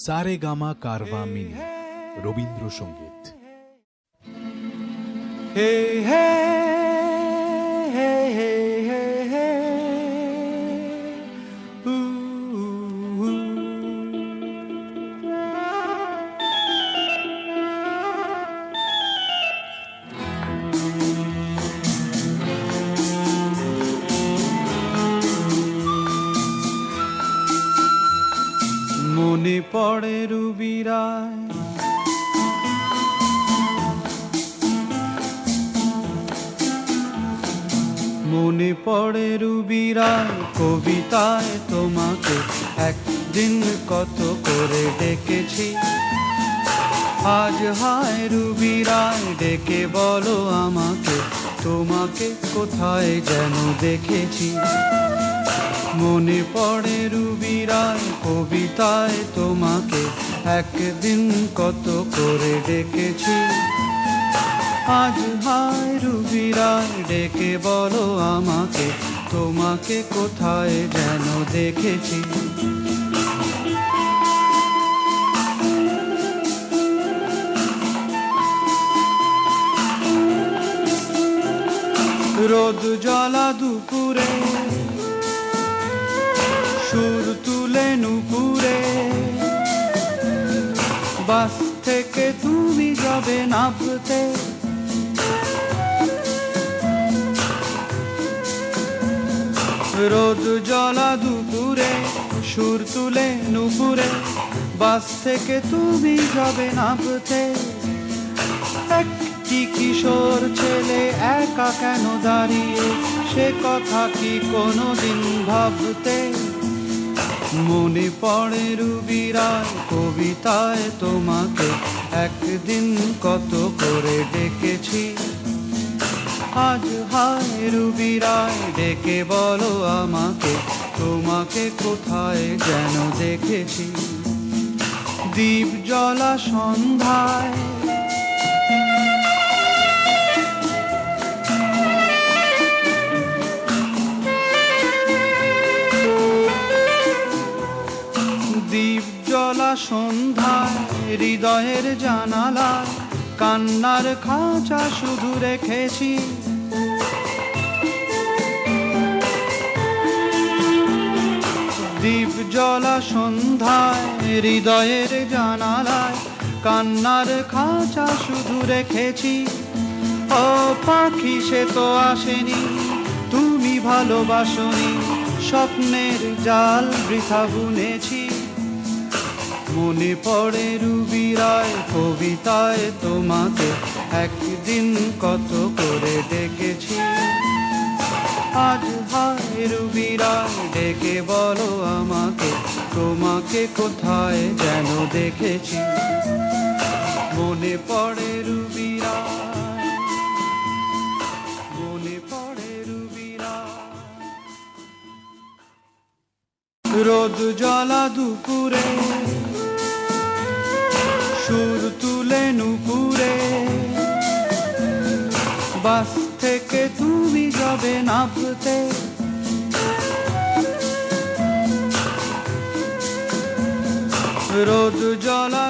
Saregama Carvaan mini Rabindrasangeet. হে হে হে হে হে হে উ উ। মনে পড়ে রুবিরায় মনে পড়ে রুবিরায় কবিতায় তোমাকে একদিন কত করে ডেকেছি। আজ হায় রুবিরায় ডেকে বলো আমাকে, তোমাকে কোথায় যেন দেখেছি। মনে পড়ে রুবিরায় কবিতায় তোমাকে একদিন কত করে ডেকেছি। আজ হায় রুবিরায় ডেকে বলো আমাকে, তোমাকে কোথায় যেন দেখেছি। রোদ জ্বলা দুপুরে সুর তুলে নুপুরে, বাস থেকে তুমি যাবে নামতে। রোদ জ্বলা দুপুরে সুর তুলে নুপুরে, বাস থেকে তুমি যাবে নামতে। একটি কিশোর ছেলে একা কেন দাঁড়িয়ে, সে কথা কি কোনোদিন ভাবতে। মনে পড়ে রুবিরায় কবিতায় তোমাকে একদিন কত করে ডেকেছি। আজ হায় রুবিরায় ডেকে বলো আমাকে, তোমাকে কোথায় যেন দেখেছি। দ্বীপ জ্বলা সন্ধ্যায় দ্বীপ জ্বলা সন্ধ্যায় হৃদয়ের জানালায় কান্নার খাঁচা শুধু রেখেছি। দ্বীপ জ্বলা সন্ধ্যায় হৃদয়ের জানালায় কান্নার খাঁচা শুধু রেখেছি। ও পাখি সে তো আসেনি, তুমি ভালোবাসনি, স্বপ্নের জাল বৃথা বুনেছি। মনে পড়ে রুবিরায় কবিতায় তোমাকে একদিন কত করে ডেকেছি। আজ হায় রুবিরায় ডেকে বলো আমাকে, তোমাকে কোথায় যেন দেখেছি। মনে পড়ে রুবিরায়, মনে পড়ে রুবিরায়। রোদ জ্বলা দুপুরে সুর তুলে নুপুরে, বাস থেকে তুমি যাবে নামতে। রোদ জ্বলা